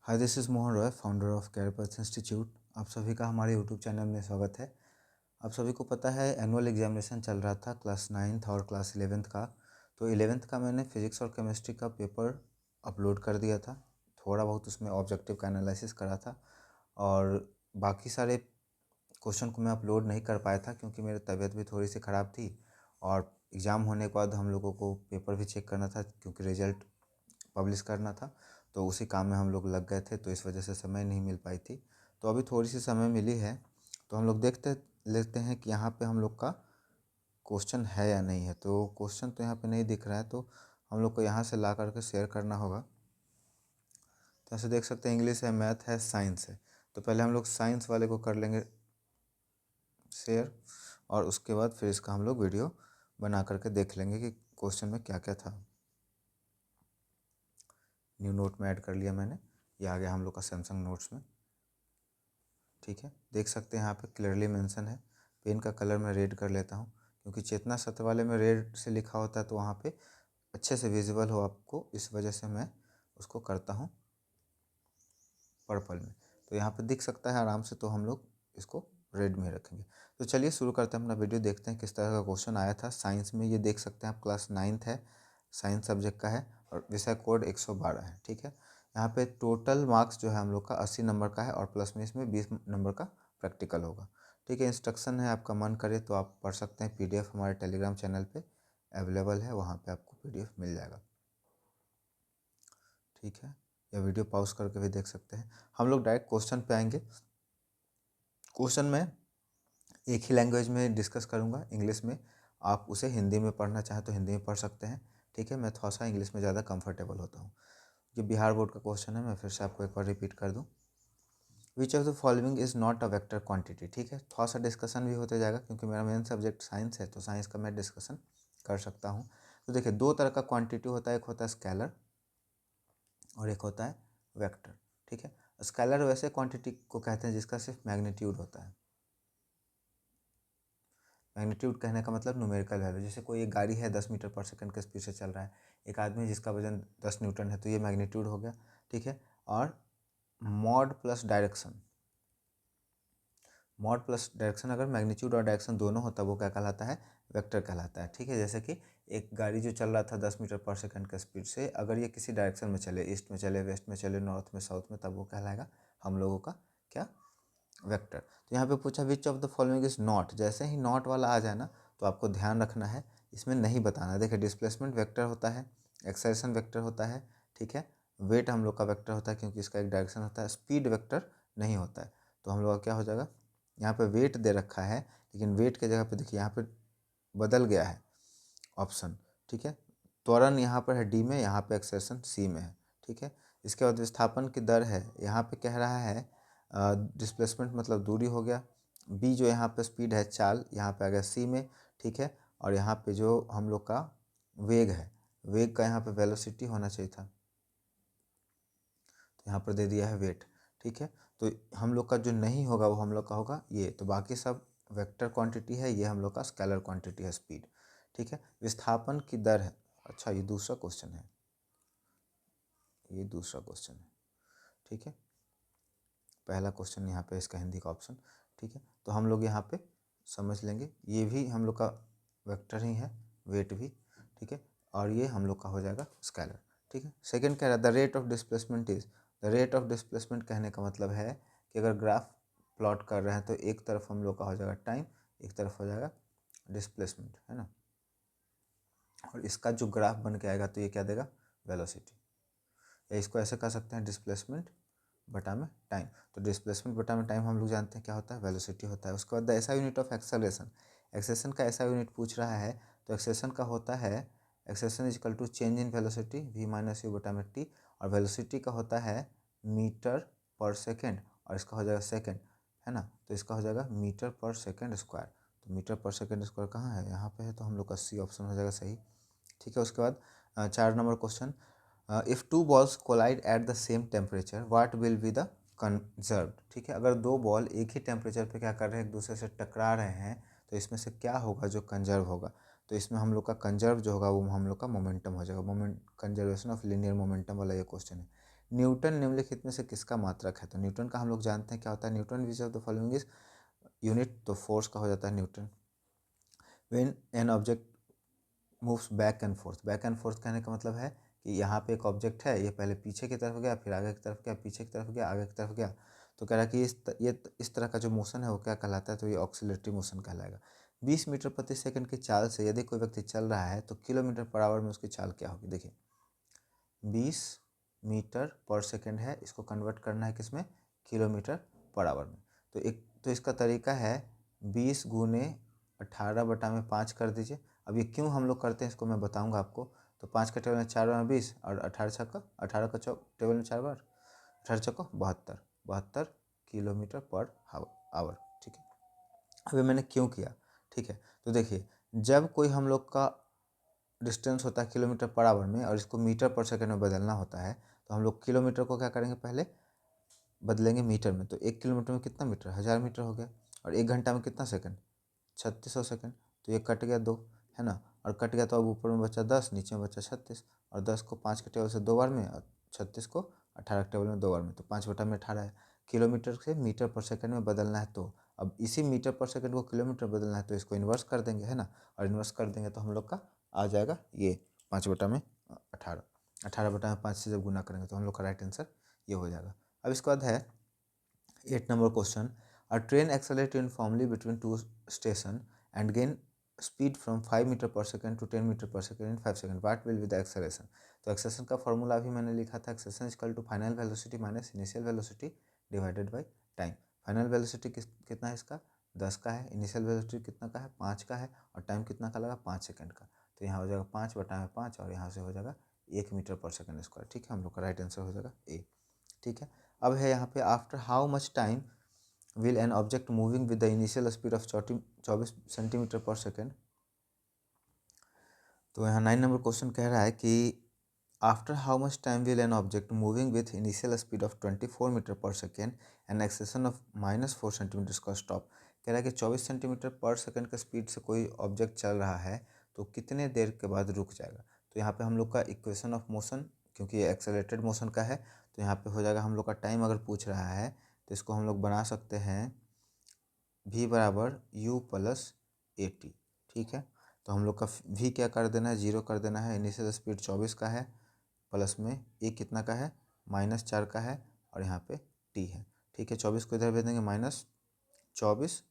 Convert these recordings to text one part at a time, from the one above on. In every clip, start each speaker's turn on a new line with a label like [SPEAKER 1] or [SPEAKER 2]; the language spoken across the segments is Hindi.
[SPEAKER 1] Hi, this is Mohan Roy, founder of career institute. आप सभी का हमारे यूट्यूब चैनल में स्वागत है। आप सभी को पता है एनुअल एग्जामिनेशन चल रहा था क्लास 9th और क्लास 11th का। तो 11th का मैंने फिज़िक्स और केमिस्ट्री का पेपर अपलोड कर दिया था। थोड़ा बहुत उसमें ऑब्जेक्टिव का एनालिसिस करा था और बाकी सारे क्वेश्चन को मैं अपलोड नहीं कर पाया था क्योंकि मेरी तबीयत भी थोड़ी सी ख़राब थी और एग्ज़ाम होने के बाद हम लोगों को पेपर भी चेक करना था क्योंकि रिज़ल्ट पब्लिश करना था। तो उसी काम में हम लोग लग गए थे, तो इस वजह से समय नहीं मिल पाई थी। तो अभी थोड़ी सी समय मिली है, तो हम लोग देखते लेते हैं कि यहाँ पे हम लोग का क्वेश्चन है या नहीं है। तो क्वेश्चन तो यहाँ पे नहीं दिख रहा है, तो हम लोग को यहाँ से ला करके शेयर करना होगा। तो ऐसे देख सकते हैं इंग्लिश है, मैथ है, साइंस है। तो पहले हम लोग साइंस वाले को कर लेंगे शेयर और उसके बाद फिर इसका हम लोग वीडियो बना करके देख लेंगे कि क्वेश्चन में क्या क्या था। न्यू नोट में ऐड कर लिया मैंने, ये आ गया हम लोग का सैमसंग नोट्स में। ठीक है, देख सकते हैं यहाँ पे क्लियरली मेंशन है। पेन का कलर मैं रेड कर लेता हूँ क्योंकि चेतना सत्र वाले में रेड से लिखा होता है तो वहाँ पे अच्छे से विजिबल हो आपको, इस वजह से मैं उसको करता हूँ पर्पल में। तो यहाँ पे दिख सकता है आराम से, तो हम लोग इसको रेड में रखेंगे। तो चलिए शुरू करते हैं अपना वीडियो, देखते हैं किस तरह का क्वेश्चन आया था साइंस में। ये देख सकते हैं आप, क्लास 9th है, साइंस सब्जेक्ट का है और विषय कोड 112 है। ठीक है, यहाँ पे टोटल मार्क्स जो है हम लोग का 80 नंबर का है और प्लस में इसमें 20 नंबर का प्रैक्टिकल होगा। ठीक है, इंस्ट्रक्शन है, आपका मन करे तो आप पढ़ सकते हैं। PDF हमारे टेलीग्राम चैनल पे अवेलेबल है, वहाँ पे आपको PDF मिल जाएगा। ठीक है, या वीडियो पॉज करके भी देख सकते हैं। हम लोग डायरेक्ट क्वेश्चन पे आएंगे। क्वेश्चन में एक ही लैंग्वेज में डिस्कस करूँगा, इंग्लिश में। आप उसे हिंदी में पढ़ना चाहें तो हिंदी में पढ़ सकते हैं। ठीक है, मैं थोड़ा सा इंग्लिश में ज़्यादा कंफर्टेबल होता हूँ। ये बिहार बोर्ड का क्वेश्चन है, मैं फिर से आपको एक बार रिपीट कर दूँ। विच of the following is not a vector quantity. ठीक है, थोड़ा सा डिस्कशन भी होते जाएगा क्योंकि मेरा मेन सब्जेक्ट साइंस है, तो साइंस का मैं डिस्कशन कर सकता हूँ। तो देखिए, दो तरह का क्वांटिटी होता है, एक होता है स्केलर और एक होता है वेक्टर। ठीक है, स्केलर वैसे क्वांटिटी को कहते हैं जिसका सिर्फ मैग्नीट्यूड होता है। मैग्नीट्यूड कहने का मतलब न्यूमेरिकल वैल्यू। जैसे कोई एक गाड़ी है 10 मीटर पर सेकंड के स्पीड से चल रहा है, एक आदमी जिसका वजन 10 न्यूटन है, तो ये मैग्नीट्यूड हो गया। ठीक है, और mod plus direction, mod plus direction, अगर मैग्नीट्यूड और डायरेक्शन दोनों होता है वो क्या कहलाता है? वेक्टर कहलाता है। ठीक है, जैसे कि एक गाड़ी जो चल रहा था 10 मीटर पर सेकंड के स्पीड से, अगर ये किसी डायरेक्शन में चले, ईस्ट में चले, वेस्ट में चले, नॉर्थ में, साउथ में, तब वो कहलाएगा हम लोगों का क्या? वेक्टर। तो यहाँ पे पूछा विच of the following is not. जैसे ही नॉट वाला आ जाए ना, तो आपको ध्यान रखना है, इसमें नहीं बताना है। देखिए, डिस्प्लेसमेंट वेक्टर होता है, एक्सेलरेशन वेक्टर होता है। ठीक है, वेट हम लोग का वेक्टर होता है क्योंकि इसका एक डायरेक्शन होता है। स्पीड वेक्टर नहीं होता है। तो हम लोग का क्या हो जाएगा? यहाँ पे वेट दे रखा है, लेकिन वेट के जगह पे देखिए यहाँ पे बदल गया है ऑप्शन। ठीक है, त्वरण यहाँ पर है डी में, यहाँ पे एक्सेलरेशन सी में है। ठीक है, इसके बाद विस्थापन की दर है, यहाँ पे कह रहा है डिस्प्लेसमेंट मतलब दूरी हो गया। बी जो यहाँ पे स्पीड है, चाल, यहाँ पे आ गया सी में। ठीक है, और यहाँ पे जो हम लोग का वेग है, वेग का यहाँ पे वेलोसिटी होना चाहिए था, तो यहाँ पर दे दिया है वेट। ठीक है, तो हम लोग का जो नहीं होगा वो हम लोग का होगा ये। तो बाकी सब वेक्टर क्वांटिटी है, ये हम लोग का स्केलर क्वांटिटी है, स्पीड। ठीक है, विस्थापन की दर है। अच्छा, ये दूसरा क्वेश्चन है, ये दूसरा क्वेश्चन है। ठीक है, पहला क्वेश्चन यहाँ पे इसका हिंदी का ऑप्शन। ठीक है, तो हम लोग यहाँ पे समझ लेंगे, ये भी हम लोग का वेक्टर ही है, वेट भी। ठीक है, और ये हम लोग का हो जाएगा स्केलर। ठीक है, सेकंड कह रहा है the rate of displacement is. The rate of displacement कहने का मतलब है कि अगर ग्राफ प्लॉट कर रहे हैं तो एक तरफ हम लोग का हो जाएगा टाइम, एक तरफ हो जाएगा डिस्प्लेसमेंट, है ना। और इसका जो ग्राफ बन के आएगा तो ये क्या देगा? वेलोसिटी। या इसको ऐसे कह सकते हैं, डिस्प्लेसमेंट बटा में टाइम। तो डिस्प्लेसमेंट बटा में टाइम हम लोग जानते हैं क्या होता है? वेलोसिटी होता है। उसके बाद द ऐसा यूनिट ऑफ एक्सेलरेशन, एक्सेलरेशन का ऐसा यूनिट पूछ रहा है, तो एक्सेलरेशन का होता है, acceleration is equal to change in velocity v minus u बटा में टी, और वेलोसिटी का होता है मीटर पर सेकेंड, और इसका हो जाएगा सेकेंड, है ना। तो इसका हो जाएगा मीटर पर सेकेंड स्क्वायर। तो मीटर पर सेकेंड स्क्वायर कहाँ है? यहाँ पे है, तो हम लोग का सी ऑप्शन हो जाएगा सही। ठीक है, उसके बाद 4 number question, if two balls collide at the same temperature what will be the conserved. ठीक है, अगर दो बॉल एक ही टेम्परेचर पे क्या कर रहे हैं, एक दूसरे से टकरा रहे हैं, तो इसमें से क्या होगा जो कंजर्व होगा? तो इसमें हम लोग का कंजर्व जो होगा वो हम लोग का मोमेंटम हो जाएगा। Moment conservation of linear momentum वाला ये क्वेश्चन है। न्यूटन निम्नलिखित में से किसका मात्रक है? तो न्यूटन का हम लोग जानते हैं क्या होता है, Newton which of the following is unit, तो फोर्स का हो जाता है Newton. When an object moves back and fourth कहने का मतलब है कि यहाँ पे एक ऑब्जेक्ट है, ये पहले पीछे की तरफ गया, फिर आगे की तरफ गया, पीछे की तरफ गया, आगे की तरफ गया, तो कह रहा है कि इस तरह का जो मोशन है वो क्या कहलाता है, तो ये ऑक्सीलरेटरी मोशन कहलाएगा। 20 मीटर प्रति सेकंड की चाल से यदि कोई व्यक्ति चल रहा है तो किलोमीटर पर आवर में उसकी चाल क्या होगी? देखिए 20 मीटर पर सेकंड है, इसको कन्वर्ट करना है किसमें, किलोमीटर पर आवर में। तो इसका तरीका है 20 गुने 18/5 कर दीजिए। अब ये क्यों हम लोग करते हैं इसको मैं बताऊंगा आपको। तो 5 का टेबल में 4 बार 20 और 18 का चौक टेबल में 4 बार 18 चौको 72 किलोमीटर पर आवर। ठीक है, अभी मैंने क्यों किया, ठीक है, तो देखिए जब कोई हम लोग का डिस्टेंस होता है किलोमीटर पर आवर में और इसको मीटर पर सेकंड में बदलना होता है, तो हम लोग किलोमीटर को क्या करेंगे, पहले बदलेंगे मीटर में। तो 1 किलोमीटर में कितना मीटर, 1000 मीटर हो गया। और 1 घंटा में कितना सेकंड, 3600 सेकंड। तो ये कट गया 2, है ना, और कट गया तो अब ऊपर में बचा 10, नीचे में बचा 36, और 10 को 5 के टेबल से 2 बार में और 36 को 18 के टेबल में 2 बार में, तो 5/18 है। किलोमीटर से मीटर पर सेकंड में बदलना है, तो अब इसी मीटर पर सेकंड को किलोमीटर बदलना है, तो इसको इन्वर्स कर देंगे, है ना, और इन्वर्स कर देंगे तो हम लोग का आ जाएगा ये 5/18, 18/5 से जब गुना करेंगे तो हम लोग का राइट आंसर ये हो जाएगा। अब इसके बाद है 8 number question, a train accelerate uniformly between two station and gain speed from 5 metre per second to 10 metre per second in 5 second, what will be the acceleration? तो एक्सेलरेशन का फॉर्मूला भी मैंने लिखा था, acceleration equal to final velocity minus initial velocity divided by time. Final velocity कितना है इसका, 10 का है, इनिशियल वेलोसिटी कितना का है, 5 का है, और टाइम कितना का लगा, 5 सेकंड का। तो यहाँ हो जाएगा 5/5 और यहाँ से हो जाएगा 1 मीटर पर सेकंड स्क्वायर। ठीक है, हम लोग का राइट आंसर हो जाएगा ए। ठीक है, अब है यहाँ पे after how much time will an object moving with the initial speed of 24 centimetre per second. तो यहाँ 9 नंबर क्वेश्चन कह रहा है कि after how much time will an object moving with initial speed of 24 metre per second and acceleration of -4 centimetre का स्टॉप। कह रहा है कि 24 सेंटीमीटर पर सेकेंड के स्पीड से कोई ऑब्जेक्ट चल रहा है तो कितने देर के बाद रुक जाएगा। तो यहाँ पे हम लोग का इक्वेशन ऑफ मोशन, क्योंकि ये एक्सेलरेटेड मोशन का है, तो यहाँ पे हो जाएगा हम लोग का टाइम अगर पूछ रहा है तो इसको हम लोग बना सकते हैं v बराबर u प्लस ए टी। ठीक है, तो हम लोग का v क्या कर देना है, 0 कर देना है। इनिशियल स्पीड 24 का है, प्लस में a कितना का है, -4 का है, और यहाँ पे t है। ठीक है, 24 को इधर भेज देंगे -24,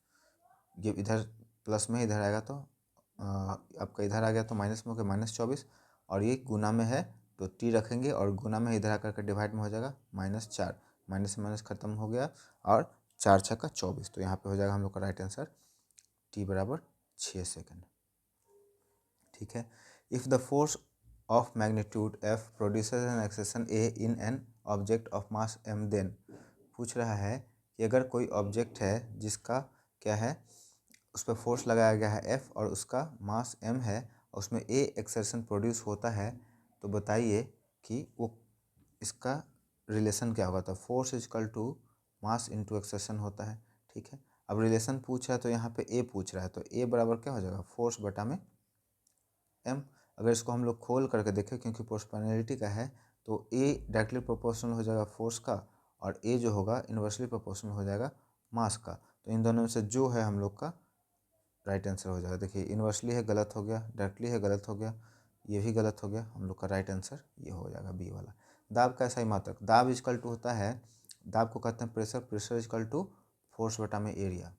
[SPEAKER 1] ये इधर प्लस में इधर आएगा तो आपका इधर आ गया तो माइनस में हो गया -24, और ये गुना में है तो टी रखेंगे और गुना में इधर आकर के डिवाइड में हो जाएगा -4, माइनस से माइनस खत्म हो गया और 4 6 का 24, तो यहाँ पे हो जाएगा हम लोग का राइट आंसर टी बराबर 6 सेकंड। ठीक है, if the force of magnitude f produces an acceleration a in an object of mass m, then पूछ रहा है कि अगर कोई ऑब्जेक्ट है जिसका क्या है, उस पर फोर्स लगाया गया है एफ और उसका मास एम है और उसमें ए एक्सेलरेशन प्रोड्यूस होता है, तो बताइए कि वो इसका रिलेशन क्या होगा। तो force is equal to mass into acceleration होता है। ठीक है, अब रिलेशन पूछा है तो यहाँ पे ए पूछ रहा है, तो ए बराबर क्या हो जाएगा, फोर्स बटा में एम। अगर इसको हम लोग खोल करके देखें, क्योंकि प्रोपोर्शनैलिटी का है, तो ए डायरेक्टली प्रोपोर्शनल हो जाएगा फोर्स का और ए जो होगा इन्वर्सली प्रोपोर्शनल हो जाएगा मास का। तो इन दोनों में से जो है हम लोग का राइट आंसर हो जाएगा। देखिए इन्वर्सली है गलत हो गया, डायरेक्टली है गलत हो गया, ये भी गलत हो गया, हम लोग का राइट आंसर ये हो जाएगा बी वाला। दाब का ऐसा ही मात्रक, दाब इजकल टू होता है, दाब को कहते हैं pressure, pressure is equal to force बटा में एरिया,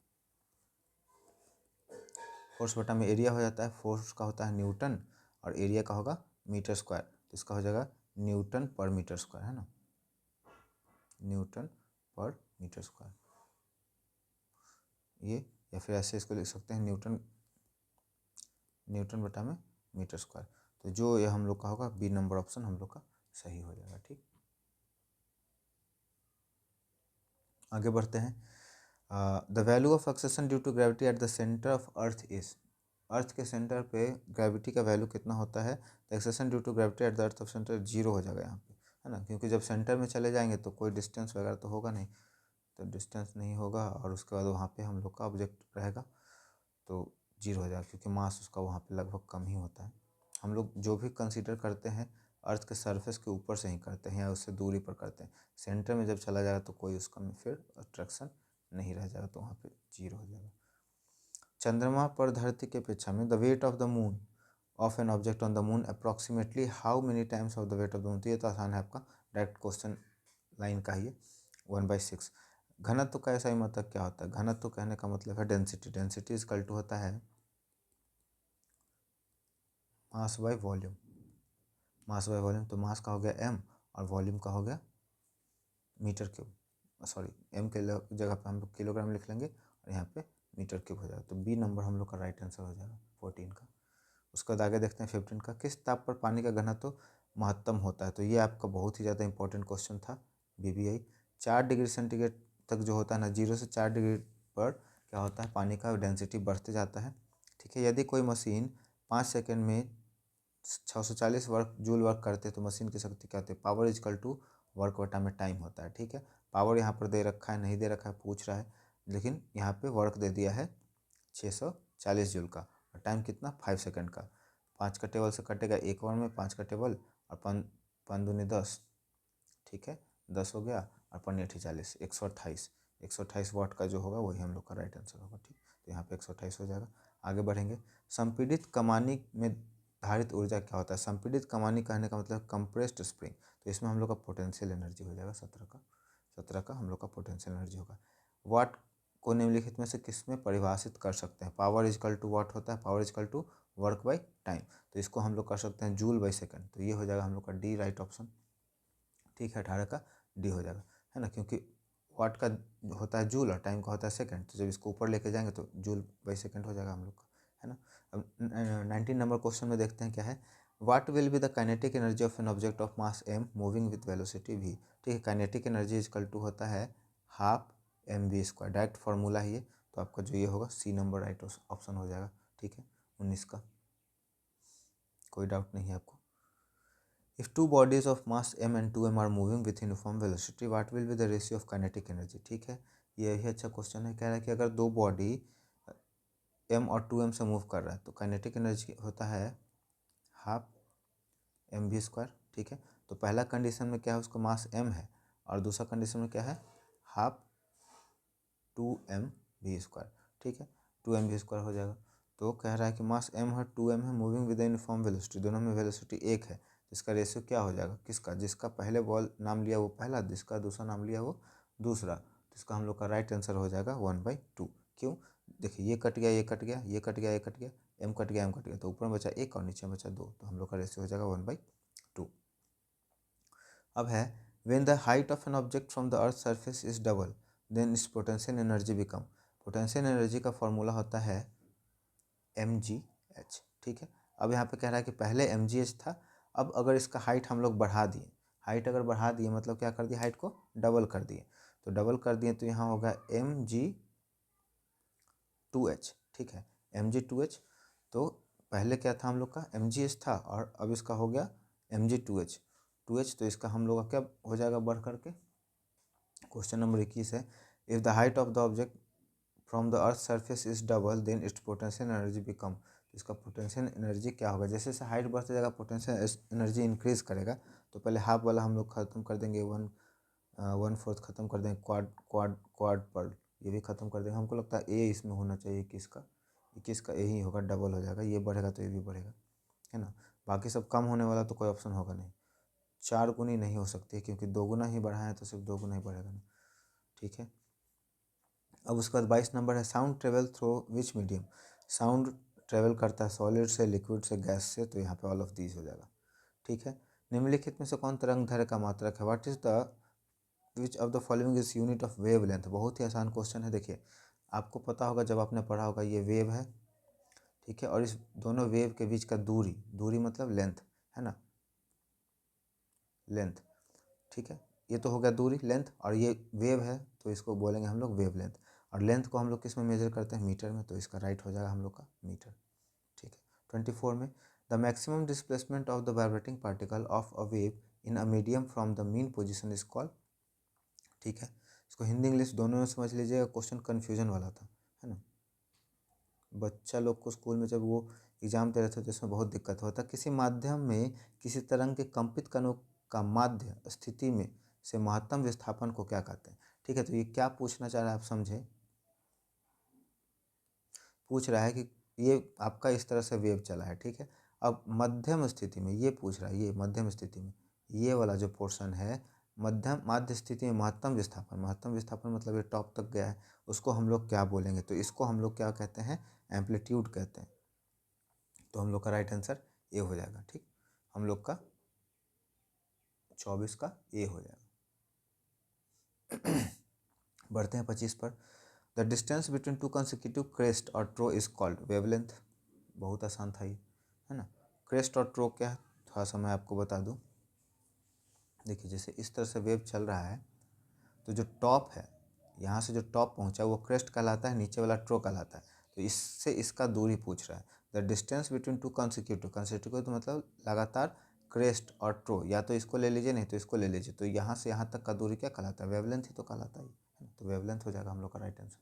[SPEAKER 1] फोर्स बटा में एरिया हो जाता है। फोर्स का होता है न्यूटन और एरिया का होगा मीटर स्क्वायर, तो इसका हो जाएगा न्यूटन पर मीटर स्क्वायर, है ना, न्यूटन पर मीटर स्क्वायर ये, या फिर ऐसे इसको लिख सकते हैं न्यूटन, न्यूटन बटा में मीटर स्क्वायर। तो जो ये हम लोग का होगा बी नंबर ऑप्शन हम लोग का सही हो जाएगा। ठीक, आगे बढ़ते हैं। The value of acceleration due to gravity at the centre of earth is, earth के सेंटर पे ग्रेविटी का वैल्यू कितना होता है, तो acceleration due to gravity at the earth of centre 0 हो जाएगा यहाँ पे, है ना, क्योंकि जब सेंटर में चले जाएंगे तो कोई डिस्टेंस वगैरह तो होगा नहीं, तो डिस्टेंस नहीं होगा और उसके बाद वहाँ पे हम लोग का ऑब्जेक्ट रहेगा तो 0 हो जाएगा, क्योंकि मास उसका वहाँ पे लगभग कम ही होता है। हम लोग जो भी कंसीडर करते हैं अर्थ के सरफेस के ऊपर से ही करते हैं या उससे दूरी पर करते हैं। सेंटर में जब चला जाएगा तो कोई उसका में फिर अट्रैक्शन नहीं रह जाएगा, तो वहाँ पे जीरो हो जाएगा। चंद्रमा पर धरती की अपेक्षा में the weight of the moon of an object on the moon approximately how many times of the weight of the moon. तो ये तो आसान है आपका, डायरेक्ट क्वेश्चन लाइन का ही है, 1/6। घनत्व का ऐसा ही मतलब क्या होता है? घनत्व कहने का मतलब है डेंसिटी। डेंसिटी इक्वल टू होता है mass by volume. Mass by volume, तो मास का हो गया m और वॉल्यूम का हो गया मीटर क्यूब, सॉरी m के जगह पे हम लोग किलोग्राम लिख लेंगे और यहाँ पे मीटर क्यूब हो जाएगा। तो बी नंबर हम लोग का राइट आंसर हो जाएगा 14 का। उसके बाद आगे देखते हैं 15 का, किस ताप पर पानी का घनत्व महत्तम होता है? तो ये आपका बहुत ही ज़्यादा इंपॉर्टेंट क्वेश्चन था, BBI। 4 डिग्री सेंटीग्रेड तक जो होता है ना, 0 से 4 डिग्री पर क्या होता है, पानी का डेंसिटी बढ़ते जाता है। ठीक है, यदि कोई मशीन 5 सेकेंड में 640 वर्क जूल वर्क करते हैं तो मशीन की शक्ति क्या होती है? पावर इजकल टू वर्क बटा में टाइम होता है। ठीक है, पावर यहाँ पर दे रखा है, नहीं दे रखा है, पूछ रहा है, लेकिन यहाँ पे वर्क दे दिया है 640 जूल का और टाइम कितना, 5 सेकेंड का। 5 का टेबल से कटेगा एक बार में 5 का टेबल, और 5 दूनी 10, ठीक है 10 हो गया, और 5 8 40, 128 वाट का जो होगा वही हम लोग का राइट आंसर होगा। ठीक, तो यहाँ पे 128 हो जाएगा। आगे बढ़ेंगे, संपीड़ित कमानी में धारित ऊर्जा क्या होता है? संपीड़ित कमानी कहने का मतलब कंप्रेस्ड स्प्रिंग, तो इसमें हम लोग का पोटेंशियल एनर्जी हो जाएगा 17 का हम लोग का पोटेंशियल एनर्जी होगा। वाट को निम्नलिखित में से किस में परिभाषित कर सकते हैं? पावर इजकल टू वाट होता है, power is equal to work by time, तो इसको हम लोग कर सकते हैं जूल बाई सेकेंड, तो ये हो जाएगा हम लोग का डी राइट ऑप्शन। ठीक है, 18 का डी हो जाएगा, है ना, क्योंकि वाट का होता है जूल और टाइम का होता है सेकंड, तो जब इसको ऊपर लेके जाएंगे तो जूल बाई सेकंड हो जाएगा हम लोग का, है ना। अब 19 नंबर क्वेश्चन में देखते हैं क्या है, what will be the kinetic energy of N object of mass m moving with velocity v। ठीक है, काइनेटिक एनर्जी इजकल टू होता है हाफ mv², डायरेक्ट फार्मूला ही है, तो आपका जो ये होगा सी नंबर राइट ऑप्शन हो जाएगा। ठीक है, 19 का कोई डाउट नहीं है आपको। If two bodies of mass m and 2m are moving with uniform velocity, what will be the ratio of kinetic energy? ठीक है, ये यही अच्छा क्वेश्चन है। कह रहा है कि अगर दो बॉडी m और 2m से मूव कर रहा है तो काइनेटिक एनर्जी होता है हाफ mv²। ठीक है, तो पहला कंडीशन में क्या है, उसका मास m है, और दूसरा कंडीशन में क्या है, हाफ 2mv²। ठीक है, 2mv² हो जाएगा। तो कह रहा है कि मास m है, 2m है, मूविंग विद यूनिफॉर्म वेलोसिटी, दोनों में वेलोसिटी एक है, इसका रेशियो क्या हो जाएगा, किसका, जिसका पहले बॉल नाम लिया वो पहला, जिसका दूसरा नाम लिया वो दूसरा, तो इसका हम लोग का राइट आंसर हो जाएगा 1/2। क्यों, देखिए ये कट गया, ये कट गया, ये कट गया, ये कट गया, m कट गया, m कट गया, तो ऊपर में बचा एक और नीचे में बचा दो, तो हम लोग का रेशियो हो जाएगा 1/2। अब है, when the height of an object from the earth surface is double then its potential energy become। Potential energy का फॉर्मूला होता है mgh। ठीक है, अब यहाँ पे कह रहा है कि पहले mgh था, अब अगर इसका हाइट हम लोग बढ़ा दिए, हाइट अगर बढ़ा दिए मतलब क्या कर दिए, हाइट को डबल कर दिए, तो डबल कर दिए तो यहाँ होगा mg2h। ठीक है, mg2h, तो पहले क्या था हम लोग का, mgh था, और अब इसका हो गया mg2h, तो इसका हम लोग का क्या हो जाएगा बढ़ करके। क्वेश्चन नंबर 21 है, if the height of the object from the earth surface is double then its potential energy become. इसका पोटेंशियल एनर्जी क्या होगा, जैसे जैसे हाइट बढ़ते जाएगा पोटेंशियल एनर्जी इंक्रीज करेगा, तो पहले हाफ वाला हम लोग खत्म कर देंगे, 1/4 खत्म कर देंगे, क्वाड पर ये भी खत्म कर देंगे। हमको लगता है ए इसमें होना चाहिए, 21 का ए ही होगा, डबल हो जाएगा, ये बढ़ेगा तो ये भी बढ़ेगा, है ना। बाकी सब कम होने वाला तो कोई ऑप्शन होगा नहीं, 4 गुनी नहीं हो सकती क्योंकि 2 गुना ही बढ़ा है तो सिर्फ 2 गुना ही बढ़ेगा ना। ठीक है, अब उसके बाद 22 नंबर है, sound travel through which medium. Sound travel करता है सॉलिड से, लिक्विड से, गैस से, तो यहाँ पे ऑल ऑफ दीज हो जाएगा। ठीक है, निम्नलिखित में से कौन तरंग दैर्घ्य का मात्रक है, what is the which of the following is unit of wave length. बहुत ही आसान क्वेश्चन है, देखिए आपको पता होगा जब आपने पढ़ा होगा, ये वेव है, ठीक है, और इस दोनों वेव के बीच का दूरी मतलब लेंथ, है ना, लेंथ। ठीक है, ये तो हो गया दूरी लेंथ, और ये वेव है तो इसको बोलेंगे हम लोग वेव लेंथ, और लेंथ को हम लोग किस में मेजर करते हैं, मीटर में, तो इसका राइट हो जाएगा हम लोग का मीटर। ठीक है, 24 में, the maximum displacement of the vibrating particle of a wave in a medium from the mean position is called. ठीक है, इसको हिंदी इंग्लिश दोनों में समझ लीजिएगा, क्वेश्चन कन्फ्यूजन वाला था, है ना। बच्चा लोग को स्कूल में जब वो एग्जाम दे रहे थे तो इसमें बहुत दिक्कत होता है। किसी माध्यम में किसी तरंग के कंपित कणों का माध्य स्थिति में से महत्तम विस्थापन को क्या कहते हैं। ठीक है, तो ये क्या पूछना चाह रहा है आप समझे। पूछ रहा है कि ये आपका इस तरह से वेव चला है, ठीक है। अब मध्यम स्थिति में ये पूछ रहा है, ये मध्यम स्थिति में ये वाला जो पोर्शन है मध्यम माध्य स्थिति में महत्तम विस्थापन मतलब ये टॉप तक गया है, उसको हम लोग क्या बोलेंगे, तो इसको हम लोग क्या कहते हैं, एम्पलीट्यूड कहते हैं। तो हम लोग का राइट आंसर ए हो जाएगा। ठीक, हम लोग का 24 का ए हो जाएगा। बढ़ते हैं 25 पर। The distance between two consecutive crest और ट्रो इज कॉल्ड वेवलेंथ। बहुत आसान था ये, है ना। क्रेस्ट और ट्रो क्या है, थोड़ा सा मैं आपको बता दूं। देखिए जैसे इस तरह से वेव चल रहा है तो जो टॉप है, यहाँ से जो टॉप पहुँचा वो क्रेस्ट कहलाता है, नीचे वाला ट्रो कहलाता है। तो इससे इसका दूरी पूछ रहा है। The distance between two consecutive तो मतलब लगातार क्रेस्ट और ट्रो, या तो इसको ले लीजिए नहीं तो इसको ले लीजिए, तो यहाँ से यहाँ तक का दूरी क्या कहलाता है, वेवलेंथ ही तो कहलाता है। तो वेवलेंथ हो जाएगा हम लोग का राइट आंसर।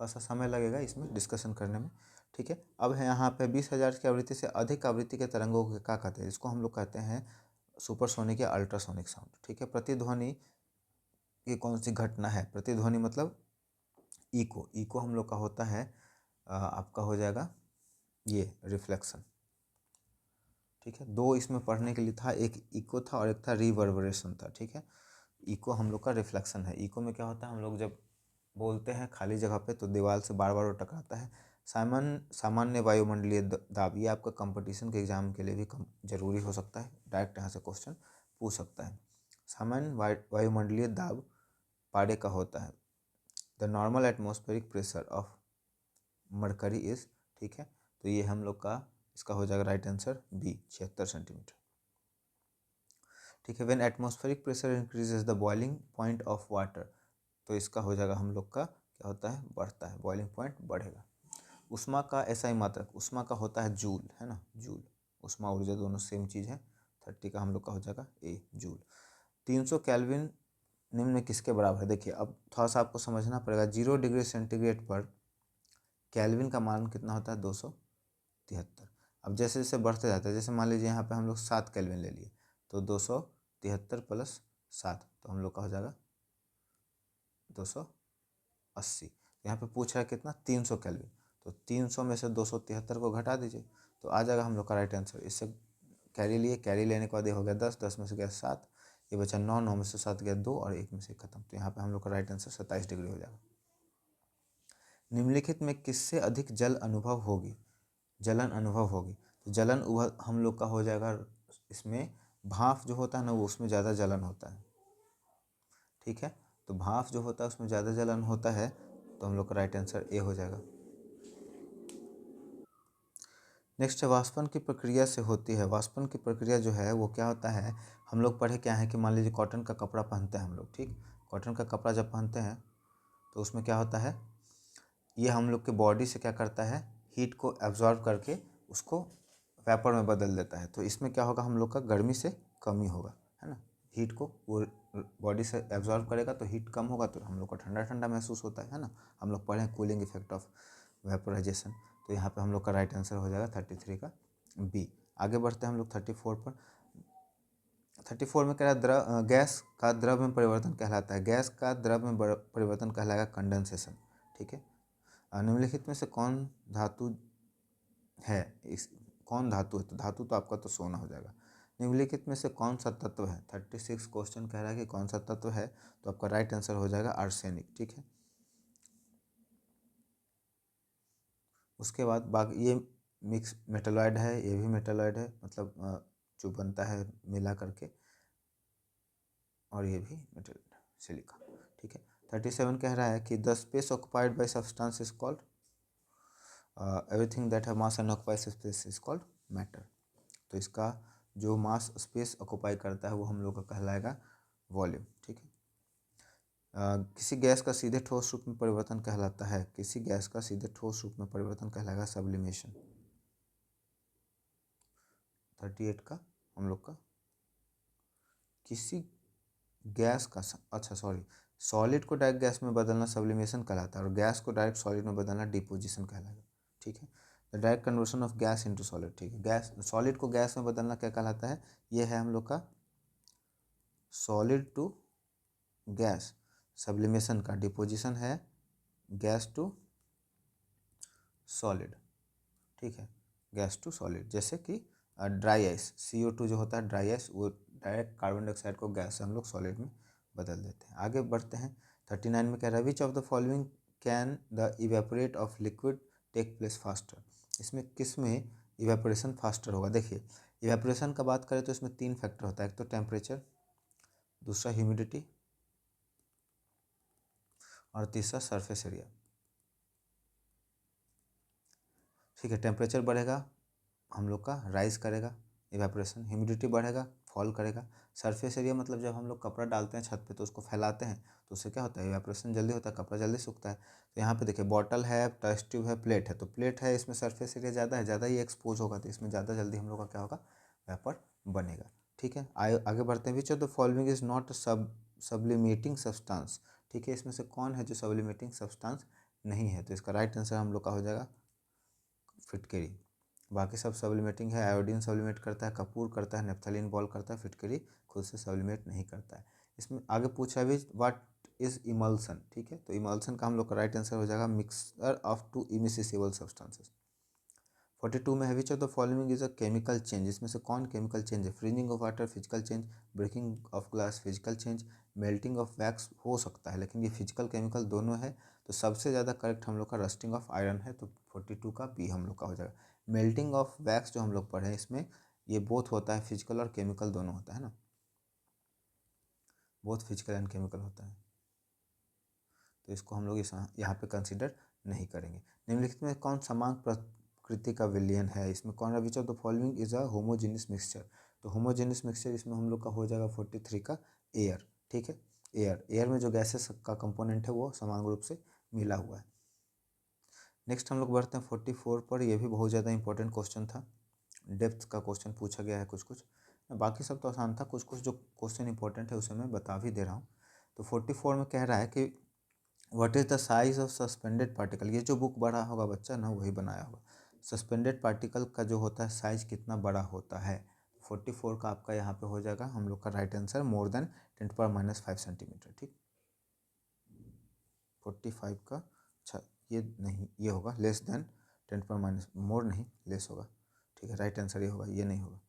[SPEAKER 1] थोड़ा सा समय लगेगा इसमें डिस्कशन करने में, ठीक है। अब है यहाँ पे 20,000 की आवृत्ति से अधिक आवृत्ति के तरंगों को क्या कहते हैं, इसको हम लोग कहते हैं सुपरसोनिक या अल्ट्रासोनिक साउंड, ठीक है। प्रतिध्वनि ये कौन सी घटना है, प्रतिध्वनि मतलब इको, इको हम लोग का होता है आपका हो जाएगा ये रिफ्लेक्शन, ठीक है। दो इसमें पढ़ने के लिए था, एक इको था और एक था रिवर्बरेशन था, ठीक है। इको हम लोग का रिफ्लेक्शन है। इको में क्या होता है, हम लोग जब बोलते हैं खाली जगह पे तो दीवार से बार बार वो टकराता है। सामान्य वायुमंडलीय दाब, ये आपका कंपटीशन के एग्जाम के लिए भी जरूरी हो सकता है, डायरेक्ट यहाँ से क्वेश्चन पूछ सकता है। सामान्य वायुमंडलीय दाब पारे का होता है। The normal atmospheric pressure of mercury is, ठीक है। तो ये हम लोग का इसका हो जाएगा राइट आंसर बी, 76 सेंटीमीटर, ठीक है। When atmospheric pressure increases the boiling point of water, तो इसका हो जाएगा हम लोग का क्या होता है, बढ़ता है, बॉइलिंग पॉइंट बढ़ेगा। उष्मा का ऐसा ही मात्रक, उष्मा का होता है जूल, है ना, जूल। उष्मा ऊर्जा दोनों सेम चीज़ है। 30 का हम लोग का हो जाएगा ए, जूल। 300 केल्विन निम्न में किसके बराबर है। देखिए अब थोड़ा सा आपको समझना पड़ेगा, 0 डिग्री सेंटीग्रेड पर केल्विन का मान कितना होता है, 273। अब जैसे जैसे बढ़ते जाता है, जैसे मान लीजिए यहाँ पे हम लोग 7 केल्विन ले लिए, तो 273 प्लस 7 तो हम लोग का हो जाएगा 280। यहाँ पे पूछ रहा है कितना, 300 केल्विन, तो 300 में से 273 को घटा दीजिए तो आ जाएगा हम लोग का राइट आंसर। इससे कैरी लिए, कैरी लेने के बाद ये हो गया 10, 10 में से गया 7, ये बचा 9, 9 में से 7 गया 2 और 1 में से खत्म। तो यहाँ पे हम लोग का राइट आंसर 27 डिग्री हो जाएगा। निम्नलिखित में किससे अधिक जल अनुभव होगी, जलन अनुभव होगी। तो जलन हम लोग का हो जाएगा, इसमें भाप जो होता है ना वो उसमें ज़्यादा जलन होता है, ठीक है। तो भाप जो होता है उसमें ज़्यादा जलन होता है, तो हम लोग का राइट आंसर ए हो जाएगा। नेक्स्ट है वाष्पन की प्रक्रिया से होती है। वाष्पन की प्रक्रिया जो है वो क्या होता है, हम लोग पढ़े क्या है कि मान लीजिए कॉटन का कपड़ा पहनते हैं हम लोग, ठीक। कॉटन का कपड़ा जब पहनते हैं तो उसमें क्या होता है, ये हम लोग के बॉडी से क्या करता है, हीट को एब्जॉर्ब करके उसको वेपर में बदल देता है। तो इसमें क्या होगा, हम लोग का गर्मी से कमी होगा, है ना। हीट को वो बॉडी से एब्जॉर्ब करेगा तो हीट कम होगा, तो हम लोग को ठंडा ठंडा महसूस होता है ना। हम लोग पढ़े कूलिंग इफेक्ट ऑफ वेपोराइजेशन। तो यहाँ पे हम लोग का राइट आंसर हो जाएगा 33 का बी। आगे बढ़ते हैं हम लोग 34 पर। 34 में कह रहा है गैस का द्रव में परिवर्तन कहलाता है। गैस का द्रव में परिवर्तन कहलाएगा कंडेंसेशन, ठीक है। निम्नलिखित में से कौन धातु है, इस कौन धातु है, तो धातु तो आपका तो सोना हो जाएगा। निम्नलिखित में से कौन सा तत्व है, 36 क्वेश्चन कह रहा है कि कौन सा तत्व है, तो आपका राइट आंसर हो जाएगा आर्सेनिक, ठीक है। उसके बाद बाकी ये मिक्स मेटलॉइड है, ये भी मेटलॉइड है, मतलब जो बनता है मिला करके, और ये भी मेटल सिलिका, ठीक है। 37 कह रहा है कि the space occupied by substance is called, everything that है mass and occupies space is called matter. तो इसका जो मास स्पेस ऑक्युपाई करता है वो हम लोग का कहलाएगा वॉल्यूम, ठीक है। किसी गैस का सीधे ठोस रूप में परिवर्तन कहलाता है, किसी गैस का सीधे ठोस रूप में परिवर्तन कहलाएगा सब्लिमेशन। 38 का हम लोग का किसी गैस का अच्छा सॉरी, सॉलिड को डायरेक्ट गैस में बदलना सब्लिमेशन कहलाता है और गैस को डायरेक्ट सॉलिड में बदलना डिपोजिशन कहलाएगा, ठीक है। The the direct conversion of gas into solid, ठीक है, गैस सॉलिड को गैस में बदलना क्या कहलाता है, ये है हम लोग का सॉलिड टू गैस सब्लिमेशन का, डिपोजिशन है गैस टू सॉलिड, ठीक है, गैस टू सॉलिड, जैसे कि ड्राई आइस, CO2 जो होता है ड्राई आइस, वो डायरेक्ट कार्बन डाइऑक्साइड को गैस से हम लोग सॉलिड में बदल देते हैं। आगे बढ़ते हैं 39 में कह रहा है which of the following can the evaporate of liquid take place faster, इसमें किस में इवेपोरेशन फास्टर होगा। देखिए इवेपोरेशन का बात करें तो इसमें 3 फैक्टर होता है, एक तो टेम्परेचर, दूसरा ह्यूमिडिटी और तीसरा सरफेस एरिया, ठीक है। टेम्परेचर बढ़ेगा हम लोग का राइज करेगा इवेपोरेशन, ह्यूमिडिटी बढ़ेगा फॉल करेगा, सरफेस एरिया मतलब जब हम लोग कपड़ा डालते हैं छत पे तो उसको फैलाते हैं तो उससे क्या होता है इवेपोरेशन जल्दी होता है, कपड़ा जल्दी सूखता है। तो यहाँ पे देखिए बॉटल है, टेस्ट ट्यूब है, प्लेट है, तो प्लेट है इसमें सरफेस एरिया ज़्यादा है, ज़्यादा ही एक्सपोज होगा तो इसमें ज़्यादा जल्दी हम लोग का क्या होगा वेपर बनेगा, ठीक है। आगे बढ़ते हैं which of the following is not sublimating substance, ठीक है, इसमें से कौन है जो सब्लिमेटिंग सब्सटेंस नहीं है, तो इसका राइट आंसर हम लोग का हो जाएगा फिटकरी। बाकी सब सब्लिमेटिंग है, आयोडीन सब्लिमेट करता है, कपूर करता है, नेफ्थलीन बॉल करता है, फिटकरी खुद से सब्लिमेट नहीं करता है। इसमें आगे पूछा है व्हाट इज इमल्सन, ठीक है, तो इमल्सन का हम लोग का राइट आंसर हो जाएगा mixture of two immiscible substances. 42 में है which of the following is a chemical change, इसमें से कौन केमिकल चेंज है, freezing of water physical change, breaking of glass physical change, melting of wax हो सकता है लेकिन ये फिजिकल केमिकल दोनों है, तो सबसे ज़्यादा करेक्ट हम लोग का रस्टिंग ऑफ आयरन है, तो 42 का बी हम लोग का हो जाएगा। मेल्टिंग ऑफ वैक्स जो हम लोग पढ़े इसमें ये बोथ होता है, फिजिकल और केमिकल दोनों होता है ना, बोथ फिजिकल एंड केमिकल होता है, तो इसको हम लोग यहाँ पे कंसिडर नहीं करेंगे। निम्नलिखित में कौन समान प्रकृति का विलयन है, इसमें कौन है which of the following is a homogeneous mixture, तो होमोजेनियस मिक्सचर इसमें हम लोग का हो जाएगा 43 का एयर, ठीक है, एयर में जो गैसेस का कंपोनेंट है वो समान रूप से मिला हुआ है। नेक्स्ट हम लोग बढ़ते हैं 44 पर, यह भी बहुत ज़्यादा इंपॉर्टेंट क्वेश्चन था, डेप्थ का क्वेश्चन पूछा गया है कुछ कुछ, बाकी सब तो आसान था, कुछ कुछ जो क्वेश्चन इंपॉर्टेंट है उसे मैं बता भी दे रहा हूँ। तो 44 में कह रहा है कि what is the size of suspended particle, ये जो बुक बड़ा होगा बच्चा ना वही बनाया होगा, सस्पेंडेड पार्टिकल का जो होता है साइज कितना बड़ा होता है। 44 का आपका यहाँ पे हो जाएगा हम लोग का right answer more than 10⁻⁵ centimetre, ठीक। 45 का अच्छा ये नहीं, ये होगा लेस देन 10⁻, मोर नहीं लेस होगा, ठीक है, राइट आंसर ये होगा, ये नहीं होगा,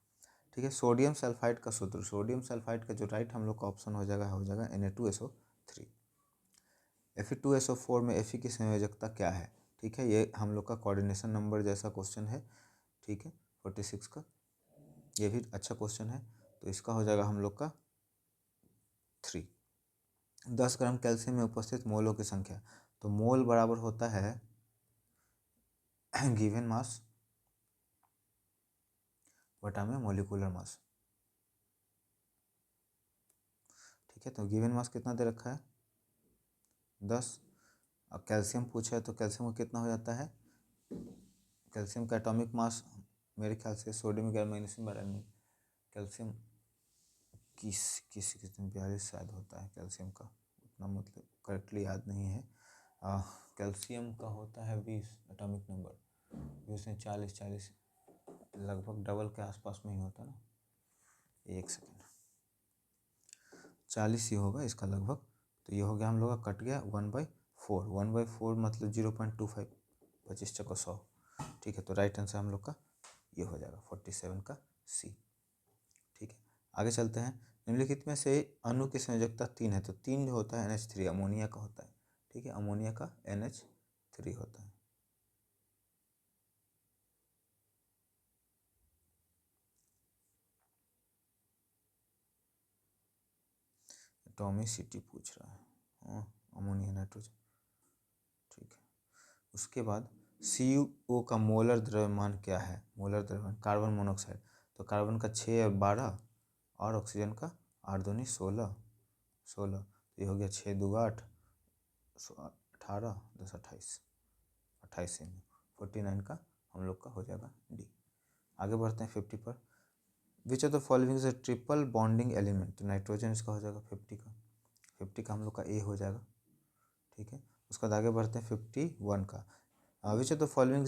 [SPEAKER 1] ठीक है। सोडियम सल्फाइड का सूत्र, सोडियम सल्फाइड का जो राइट हम लोग का ऑप्शन हो जाएगा Na2SO3। Fe2SO4 में Fe की संयोजकता क्या है, ठीक है, ये हम लोग का कोऑर्डिनेशन नंबर जैसा क्वेश्चन है, ठीक है, 46 का, ये भी अच्छा क्वेश्चन है, तो इसका हो जाएगा हम लोग का 3। 10 ग्राम कैल्शियम में उपस्थित मोलों की संख्या, तो मोल बराबर होता है गिवन मास बटा में मोलिकुलर मास, ठीक है, तो गिवन मास कितना दे रखा है 10, अब कैल्शियम पूछा है तो कैल्शियम का कितना हो जाता है, कैल्शियम का एटॉमिक मास मेरे ख्याल से सोडियम ग्यारह मैग्नीशियम 12 में कैल्शियम कितने 42 शायद होता है कैल्शियम का, उतना मतलब करेक्टली याद नहीं है। कैल्शियम का होता है 20 एटॉमिक नंबर, 20 में 40 लगभग डबल के आसपास में ही होता है ना, एक सेकेंड, 40 ही होगा इसका लगभग, तो ये हो गया हम लोग का कट गया 1/4, 1/4 मतलब 0.25, 25 चौको 100, ठीक है, तो राइट आंसर हम लोग का ये हो जाएगा 47 का सी, ठीक है। आगे चलते हैं, निम्नलिखित में से अणु की संयोजकता 3 है, तो 3 जो होता है NH3 अमोनिया का होता है, ठीक है, अमोनिया का NH3 होता है। एटॉमिसिटी पूछ रहा है, अमोनिया नाइट्रोजन, ठीक है। उसके बाद CO का मोलर द्रव्यमान क्या है, मोलर द्रव्यमान कार्बन मोनोऑक्साइड, तो कार्बन का 6 और 12 और ऑक्सीजन का 8 दूनी 16, तो ये हो गया 6 दूगा 8, 18 10 28, 28 में 49 का हम लोग का हो जाएगा डी। आगे बढ़ते हैं 50 पर, विच of the following is a triple bonding element, तो नाइट्रोजन इसका हो जाएगा 50 का हम लोग का ए हो जाएगा, ठीक है। उसके बाद आगे बढ़ते हैं 51 का, which of the following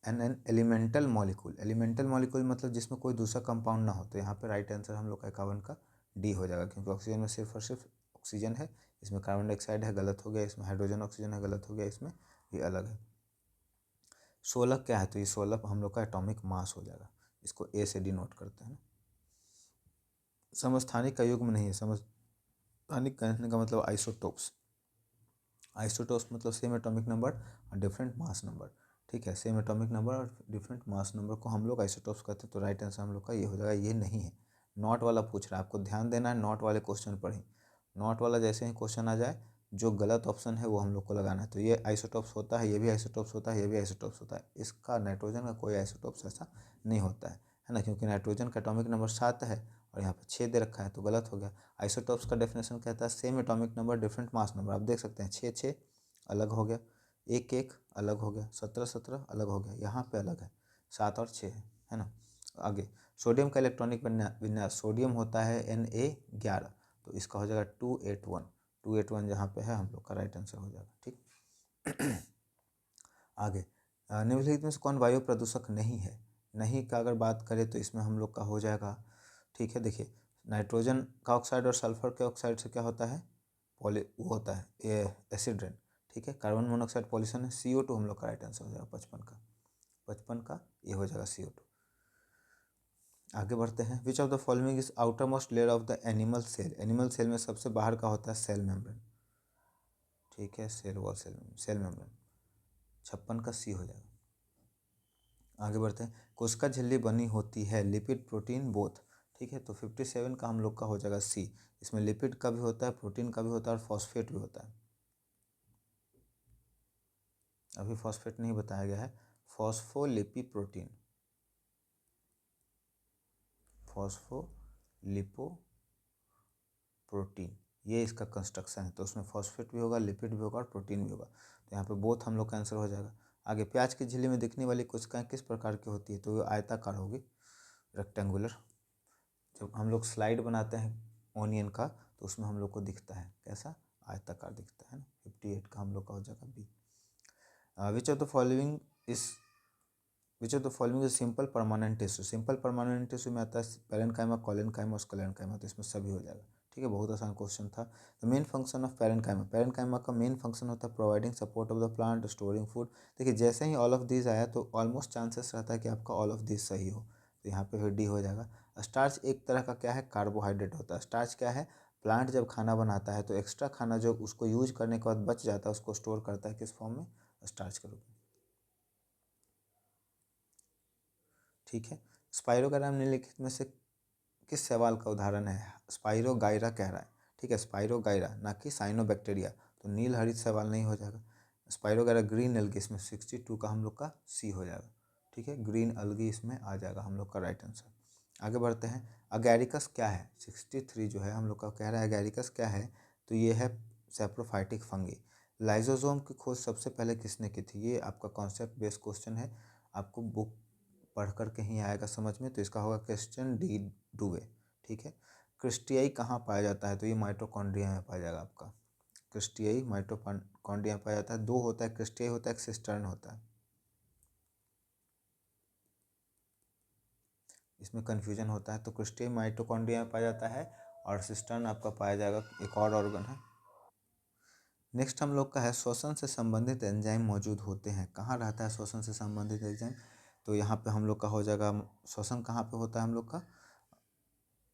[SPEAKER 1] an elemental molecule, elemental molecule मतलब जिसमें कोई दूसरा कंपाउंड ना हो। तो यहाँ पे राइट आंसर हम लोग का 51 का डी हो जाएगा, क्योंकि ऑक्सीजन में सिर्फ और सिर्फ ऑक्सीजन है, इसमें कार्बन डाइऑक्साइड है, गलत हो गया। इसमें हाइड्रोजन ऑक्सीजन है, गलत हो गया। इसमें ये अलग है। 16 क्या है, तो ये 16 हम लोग का एटॉमिक मास हो जाएगा, इसको ए से डिनोट करते हैं। समस्थानिक का युग्म नहीं है, समस्थानिक कहने का मतलब आइसोटोप्स, आइसोटोप्स मतलब सेम एटॉमिक नंबर और डिफरेंट मास नंबर, ठीक है। सेम एटॉमिक नंबर और डिफरेंट मास नंबर को हम लोग आइसोटोप्स कहते हैं। तो राइट आंसर हम लोग का ये हो जाएगा, ये नहीं है। नॉट वाला पूछ रहा है, आपको ध्यान देना है, नॉट वाले क्वेश्चन पर ही। नॉट वाला जैसे ही क्वेश्चन आ जाए, जो गलत ऑप्शन है वो हम लोग को लगाना है। तो ये आइसोटोप्स होता है, ये भी आइसोटोप्स होता है, ये भी आइसोटोप्स होता है। इसका नाइट्रोजन का कोई आइसोटोप्स ऐसा नहीं होता है ना, क्योंकि नाइट्रोजन का एटॉमिक नंबर 7 है और यहाँ पे 6 दे रखा है, तो गलत हो गया। आइसोटोप्स का डेफिनेशन कहता है same atomic number different mass number. आप देख सकते हैं 6 6 अलग हो गया, 1 1 अलग हो गया, 17 17 अलग हो गया, यहाँ पे अलग है, 7 और 6 है ना। आगे सोडियम का इलेक्ट्रॉनिक विन्यास, सोडियम होता है Na11, तो इसका हो जाएगा 281, 281 जहाँ पे है हम लोग का राइट आंसर हो जाएगा, ठीक। आगे निम्नलिखित में से कौन वायु प्रदूषक नहीं है। नहीं का अगर बात करें तो इसमें हम लोग का हो जाएगा, ठीक है। देखिए नाइट्रोजन का ऑक्साइड और सल्फर के ऑक्साइड से क्या होता है, वो होता है एसिड रेन, ठीक है। कार्बन मोनोऑक्साइड पॉल्यूशन है। CO2 हम लोग का राइट आंसर हो जाएगा 55 का ये हो जाएगा CO2। आगे बढ़ते हैं। Which of the following is outer most layer of the animal cell, animal cell में सबसे बाहर का होता है सेल मेम्ब्रेन, ठीक है। सेल वॉल, सेल मेम्ब्रेन, 56 का C हो जाएगा। आगे बढ़ते हैं। कोशिका झिल्ली बनी होती है लिपिड प्रोटीन बोथ, ठीक है। तो 57 का हम लोग का हो जाएगा C। इसमें लिपिड का भी होता है, प्रोटीन का भी होता है और फॉस्फेट भी होता है। अभी फॉस्फेट नहीं बताया गया है, फॉस्फोलिपिप्रोटीन, फॉस्फोलिपोप्रोटीन, ये इसका कंस्ट्रक्शन है। तो उसमें फॉस्फेट भी होगा, लिपिड भी होगा और प्रोटीन भी होगा। तो यहाँ पे बोथ हम लोग का आंसर हो जाएगा। आगे प्याज की झिल्ली में दिखने वाली कोशिकाएं किस प्रकार की होती है, तो ये आयताकार होगी, रेक्टेंगुलर। जब हम लोग स्लाइड बनाते हैं ओनियन का तो उसमें हम लोग को दिखता है कैसा, आयताकार दिखता है ना। 58 का हम लोग का हो जाएगा B। Which of the following is simple permanent tissue, simple permanent tissue में आता है पैरेन्काइमा, कोलेनकाइमा और स्क्लेरेन्काइमा, तो इसमें सभी हो जाएगा, ठीक है। बहुत आसान क्वेश्चन था। The main function of parenchyma, parenchyma का मेन फंक्शन होता है providing support of the plant, storing food. देखिए जैसे ही ऑल ऑफ दिस आया तो ऑलमोस्ट चांसेस रहता है कि आपका ऑल ऑफ दिस सही हो, तो यहाँ पे फिर डी हो जाएगा। स्टार्च एक तरह का क्या है, कार्बोहाइड्रेट होता है। स्टार्च क्या है, प्लांट जब खाना बनाता है तो एक्स्ट्रा खाना जो उसको यूज करने के बाद बच जाता है उसको स्टोर करता है किस फॉर्म में, स्टार्च के रूप में, ठीक है। स्पाइरोगाइरा निम्नलिखित में से किस सवाल का उदाहरण है, स्पाइरोगाइरा कह रहा है, ठीक है। स्पाइरोगाइरा ना कि साइनोबैक्टीरिया, तो नील हरित सवाल नहीं हो जाएगा। स्पाइरोगाइरा ग्रीन एल्गी, इसमें 62 का हम लोग का C हो जाएगा, ठीक है। ग्रीन एल्गी इसमें आ जाएगा हम लोग का राइट आंसर। आगे बढ़ते हैं। अगैरिकस क्या है, 63 जो है हम लोग का कह रहा है अगैरिकस क्या है, तो ये है सैप्रोफाइटिक फंगी। लाइजोसोम की खोज सबसे पहले किसने की थी, ये आपका कॉन्सेप्ट बेस्ड क्वेश्चन है, आपको बुक पढ़ कर कहीं आएगा समझ में, तो इसका होगा क्रिश्चियन डी डुवे, ठीक है। क्रिस्टियाई कहाँ पाया जाता है, तो ये माइटोकॉन्ड्रिया में पाया जाएगा आपका, क्रिस्टियाई माइटोकॉन्ड्रिया में पाया जाता है। दो होता है, क्रिस्टियाई होता है, सिस्टर्न होता है, इसमें कन्फ्यूजन होता है। तो क्रिस्टियाई माइटोकॉन्ड्रिया में पाया जाता है और सिस्टर्न आपका पाया जाएगा एक और ऑर्गन है। नेक्स्ट हम लोग का है श्वसन से संबंधित एंजाइम मौजूद होते हैं, कहाँ रहता है श्वसन से संबंधित एंजाइम, तो यहाँ पे हम लोग का हो जाएगा श्वसन कहाँ पे होता है हम लोग का,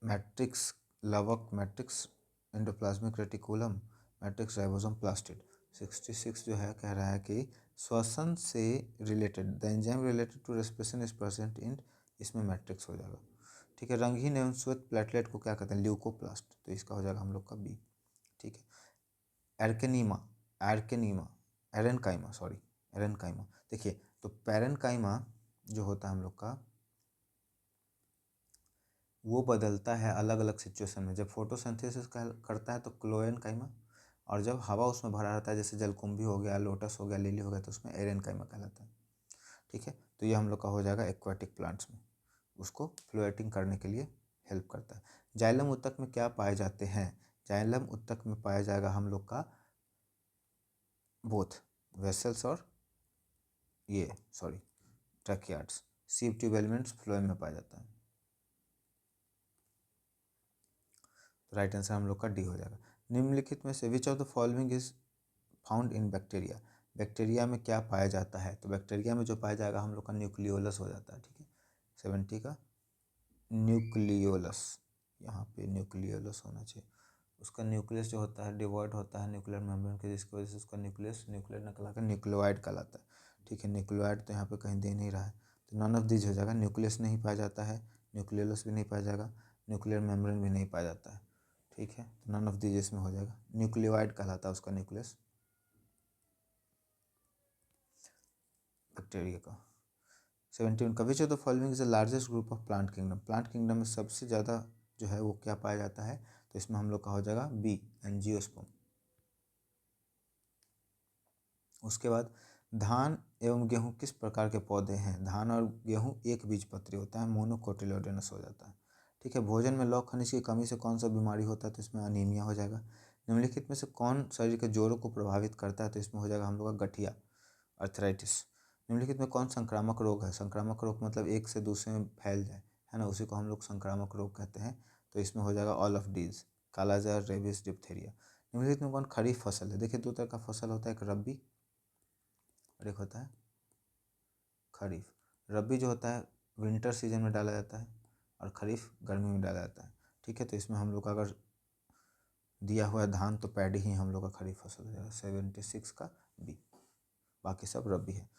[SPEAKER 1] मैट्रिक्स लवक, matrix endoplasmic reticulum, matrix ribosome plastid. 66 जो है कह रहा है कि श्वसन से related the enzyme related to respiration is present in, इसमें मैट्रिक्स हो जाएगा, ठीक है। रंगहीन एवं श्वेत प्लेटलेट को क्या कहते हैं, ल्यूकोप्लास्ट, तो इसका हो जाएगा हम लोग का B, ठीक है। एर्केनीमा, एर्केनीमा, एरेनकाइमा, सॉरी एरेनकाइमा। देखिए तो पैरेनकाइमा जो होता है हम लोग का वो बदलता है अलग अलग सिचुएशन में। जब फोटोसिंथेसिस करता है तो क्लोएनकाइमा, और जब हवा उसमें भरा रहता है जैसे जलकुंभी हो गया, लोटस हो गया, लिली हो गया, तो उसमें एरेनकाइमा कहलाता है, ठीक है। तो ये हम लोग का हो जाएगा एक्वाटिक प्लांट्स में, उसको फ्लोएटिंग करने के लिए हेल्प करता है। जाइलम उत्तक में क्या पाए जाते हैं, जाइलम उत्तक में पाया जाएगा हम लोग का बोथ वेसल्स और ये सॉरी ट्रैकियार्ड्स। सीप ट्यूब एलिमेंट्स फ्लोएम में पाया जाता है। तो राइट आंसर हम लोग का डी हो जाएगा। निम्नलिखित में से विच of the following is found in bacteria. Bacteria में क्या पाया जाता है? तो बैक्टीरिया में जो पाया जाएगा हम लोग का न्यूक्लियोलस हो जाता है। ठीक है, 70 का न्यूक्लियोलस, यहाँ पे न्यूक्लियोलस होना चाहिए। उसका न्यूक्लियस जो होता है डिवॉइड होता है न्यूक्लियर मेम्ब्रेन के, जिसकी वजह से उसका न्यूक्लियस न्यूक्लियर नकला कर न्यूक्लियोइड कहलाता है। ठीक है, न्यूक्लियोइड तो यहाँ पे कहीं दे नहीं रहा है, तो नॉन ऑफ दीज हो जाएगा। न्यूक्लियस नहीं पाया जाता है, न्यूक्लियोलस भी नहीं पाया जाएगा, न्यूक्लियर मेम्ब्रेन भी नहीं पाया जाता है। ठीक है, तो नॉन ऑफ दीज इसमें हो जाएगा, न्यूक्लियोइड कहलाता है उसका न्यूक्लियस बैक्टीरिया का। 71 का which of the following is the largest group of plant kingdom. Plant kingdom में सबसे ज़्यादा जो है वो क्या पाया जाता है? तो इसमें हम लोग का हो जाएगा बी, एंजियोस्पर्म। उसके बाद धान एवं गेहूं किस प्रकार के पौधे हैं? धान और गेहूं एक बीजपत्री होता है, मोनोकोटिलेडोनस हो जाता है। ठीक है, भोजन में लौह खनिज की कमी से कौन सा बीमारी होता है? तो इसमें अनीमिया हो जाएगा। निम्नलिखित में से कौन शरीर के जोड़ों को प्रभावित करता है? तो इसमें हो जाएगा हम लोग का गठिया, अर्थराइटिस। निम्नलिखित में कौन संक्रामक रोग है? संक्रामक रोग मतलब एक से दूसरे में फैल जाए, है ना, उसी को हम लोग संक्रामक रोग कहते हैं। तो इसमें हो जाएगा all of these, kalazar, rabies, diphtheria. निम्नलिखित में कौन खरीफ फसल है? देखिए दो तरह का फसल होता है, एक रबी और एक होता है खरीफ। रबी जो होता है विंटर सीजन में डाला जाता है और खरीफ गर्मी में डाला जाता है। ठीक है, तो इसमें हम लोग का अगर दिया हुआ है धान तो पैडी ही हम लोग का खरीफ फसल हो जाएगा, 76 का बी, बाकी सब रबी है।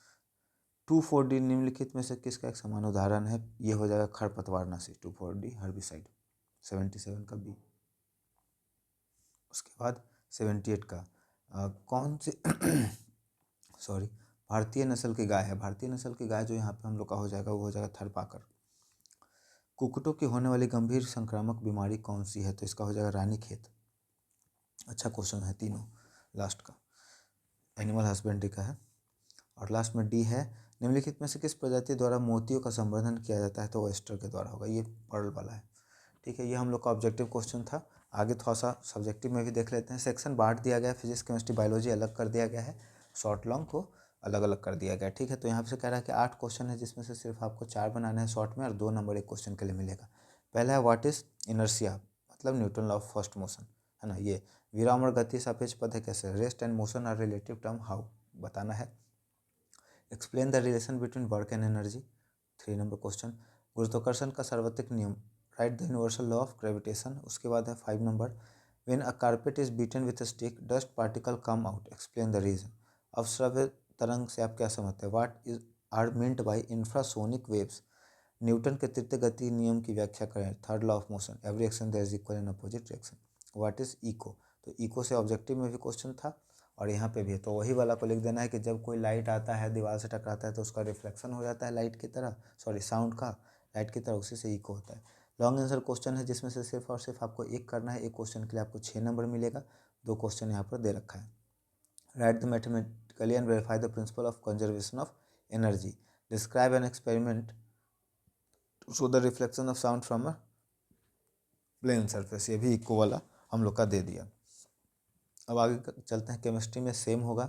[SPEAKER 1] 2,4-D निम्नलिखित में से किसका एक समान उदाहरण है? ये हो जाएगा खरपतवारनाशी, 2,4-D हर्बिसाइड, 77 का बी। उसके बाद 78 का कौन से सॉरी भारतीय नस्ल की गाय है? भारतीय नस्ल की गाय जो यहाँ पे हम लोग का हो जाएगा वो हो जाएगा थरपाकर। कुक्कुटों की होने वाली गंभीर संक्रामक बीमारी कौन सी है? तो इसका हो जाएगा रानीखेत। अच्छा क्वेश्चन है तीनों, लास्ट का एनिमल हस्बेंड्री का है। और लास्ट में डी है, निम्नलिखित में से किस प्रजाति द्वारा मोतियों का संवर्धन किया जाता है? तो ओएस्टर के द्वारा होगा, ये पर्ल वाला है। ठीक है, ये हम लोग का ऑब्जेक्टिव क्वेश्चन था। आगे थोड़ा सा सब्जेक्टिव में भी देख लेते हैं। सेक्शन बांट दिया गया है, फिजिक्स केमिस्ट्री बायोलॉजी अलग कर दिया गया है, शॉर्ट लॉन्ग को अलग अलग कर दिया गया है। ठीक है, तो यहाँ से कह रहा है कि 8 क्वेश्चन है, जिसमें से सिर्फ आपको 4 बनाने हैं शॉर्ट में और 2 नंबर एक क्वेश्चन के लिए मिलेगा। पहला है व्हाट इज इनर्शिया, मतलब Newton law of first motion, है ना। ये विराम और गति सापेक्ष पद है कैसे? Rest and motion are relative term, how बताना है। Explain the relation between work and energy, 3 number question. गुरुत्वाकर्षण का सार्वत्रिक नियम, right the universal law of gravitation. उसके बाद है 5 number, when a carpet is beaten with a stick dust particle come out, explain the reason. अवश्रव्य तरंग से आप क्या समझते हैं? What is are meant by infrasonic waves. Newton के तृतीय गति नियम की व्याख्या करें, third law of motion, every action there is equal and opposite reaction. What is eco, तो इको से ऑब्जेक्टिव में भी क्वेश्चन था और यहाँ पे भी है, तो वही वाला को लिख देना है कि जब कोई लाइट आता है दीवार से टकराता है तो उसका रिफ्लेक्शन हो जाता है लाइट की तरह, सॉरी साउंड का, लाइट की तरह, उसी से इको होता है। लॉन्ग आंसर क्वेश्चन है जिसमें से सिर्फ और सिर्फ आपको एक करना है, एक क्वेश्चन के लिए आपको 6 नंबर मिलेगा, 2 क्वेश्चन यहाँ पर दे रखा है। Write the mathematically and verify the principle of conservation of energy, describe an experiment show the reflection of sound from a plane surface, ये भी इको वाला हम लोग का दे दिया। अब आगे चलते हैं, केमिस्ट्री में सेम होगा।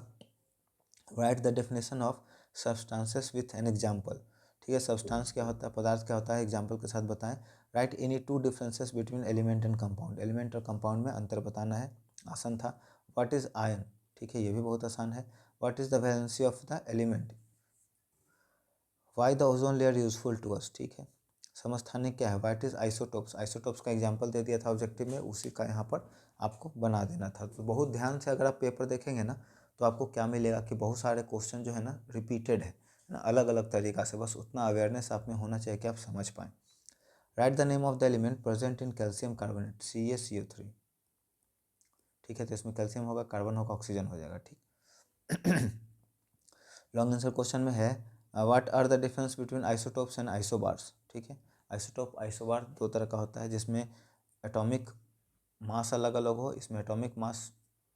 [SPEAKER 1] Right the definition of substances with an example. ठीक है, सब्सटेंस क्या होता है, पदार्थ क्या होता है, एग्जाम्पल के साथ बताएं। Right any 2 differences between element and compound, element और कंपाउंड में अंतर बताना है, आसान था। व्हाट इज आयन, ठीक है, ये भी बहुत आसान है। What is the valency of the element, why the ozone layer useful to us, ठीक है। समस्थानिक क्या है, व्हाट इज आइसोटोप्स, आइसोटोप्स का एग्जाम्पल दे दिया था ऑब्जेक्टिव में, उसी का यहाँ पर आपको बना देना था। तो बहुत ध्यान से अगर आप पेपर देखेंगे ना तो आपको क्या मिलेगा कि बहुत सारे क्वेश्चन जो है ना रिपीटेड है ना, अलग अलग तरीका से, बस उतना अवेयरनेस आप में होना चाहिए कि आप समझ पाएँ। Right the name of the element present in calcium carbonate, CaCO3, ठीक है, तो इसमें कैल्शियम होगा, कार्बन होगा, ऑक्सीजन हो जाएगा, ठीक। लॉन्ग आंसर क्वेश्चन में है what are the difference between isotopes and isobars, ठीक है। आइसोटोप आइसोबार 2 तरह का होता है, जिसमें एटॉमिक मास अलग अलग हो, इसमें एटॉमिक मास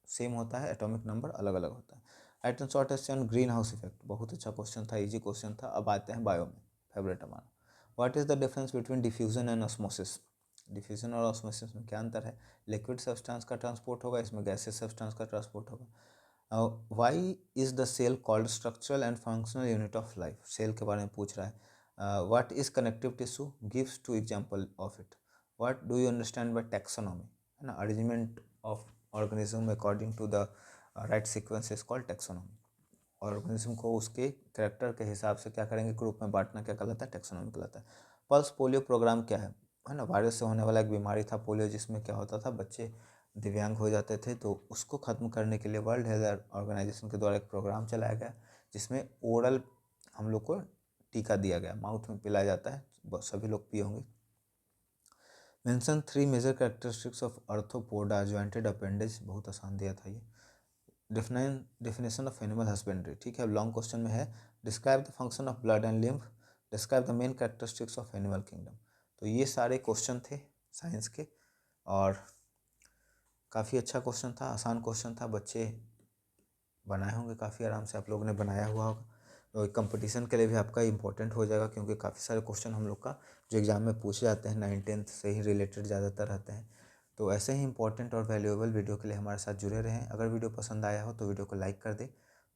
[SPEAKER 1] सेम होता है, एटॉमिक नंबर अलग अलग होता है। Right and short question green house effect, बहुत अच्छा क्वेश्चन था, इजी क्वेश्चन था। अब आते हैं बायो में, फेवरेट हमारा। What is the difference between diffusion and osmosis, diffusion और ऑस्मोसिस में क्या अंतर है? लिक्विड सब्सटेंस का ट्रांसपोर्ट होगा, इसमें गैसेस सब्सटेंस का ट्रांसपोर्ट होगा। Why is the cell called structural and functional unit of life, cell के बारे में पूछ रहा है। What is connective tissue, gives two example of it. What do you understand by taxonomy, है ना, arrangement of organism according to the right sequence is called taxonomy. Organism को उसके करेक्टर के हिसाब से क्या करेंगे, ग्रुप में बांटना क्या कहलाता है, टैक्सोनॉमी कहलाता है। पल्स पोलियो प्रोग्राम क्या है ना, वायरस से होने वाला एक बीमारी था पोलियो, जिसमें क्या होता था, बच्चे दिव्यांग हो जाते थे, तो उसको ख़त्म करने के लिए वर्ल्ड हेल्थ ऑर्गेनाइजेशन के द्वारा एक प्रोग्राम चलाया गया, जिसमें ओरल हम लोग को टीका दिया गया, माउथ में पिलाया जाता है, सभी लोग पिए होंगे। Mention 3 major characteristics of Arthropoda jointed appendage, बहुत आसान दिया था ये। डेफिनेशन ऑफ एनिमल हस्बेंड्री, ठीक है, लॉन्ग क्वेश्चन में है। Describe the function of blood and lymph, describe the main characteristics of animal kingdom. तो ये सारे क्वेश्चन थे साइंस के, और काफ़ी अच्छा क्वेश्चन था, आसान क्वेश्चन था, बच्चे बनाए होंगे काफ़ी आराम से, आप लोगों ने बनाया हुआ होगा, तो कंपटीशन के लिए भी आपका इंपॉर्टेंट हो जाएगा, क्योंकि काफ़ी सारे क्वेश्चन हम लोग का जो एग्ज़ाम में पूछे जाते हैं 9th-10th से ही रिलेटेड ज़्यादातर रहते हैं। तो ऐसे ही इंपॉर्टेंट और वैल्यूएबल वीडियो के लिए हमारे साथ जुड़े रहें। अगर वीडियो पसंद आया हो तो वीडियो को लाइक कर दें,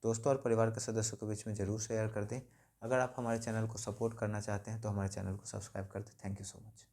[SPEAKER 1] दोस्तों और परिवार के सदस्यों के बीच में ज़रूर शेयर कर दें। अगर आप हमारे चैनल को सपोर्ट करना चाहते हैं तो हमारे चैनल को सब्सक्राइब कर दें। Thank you so much.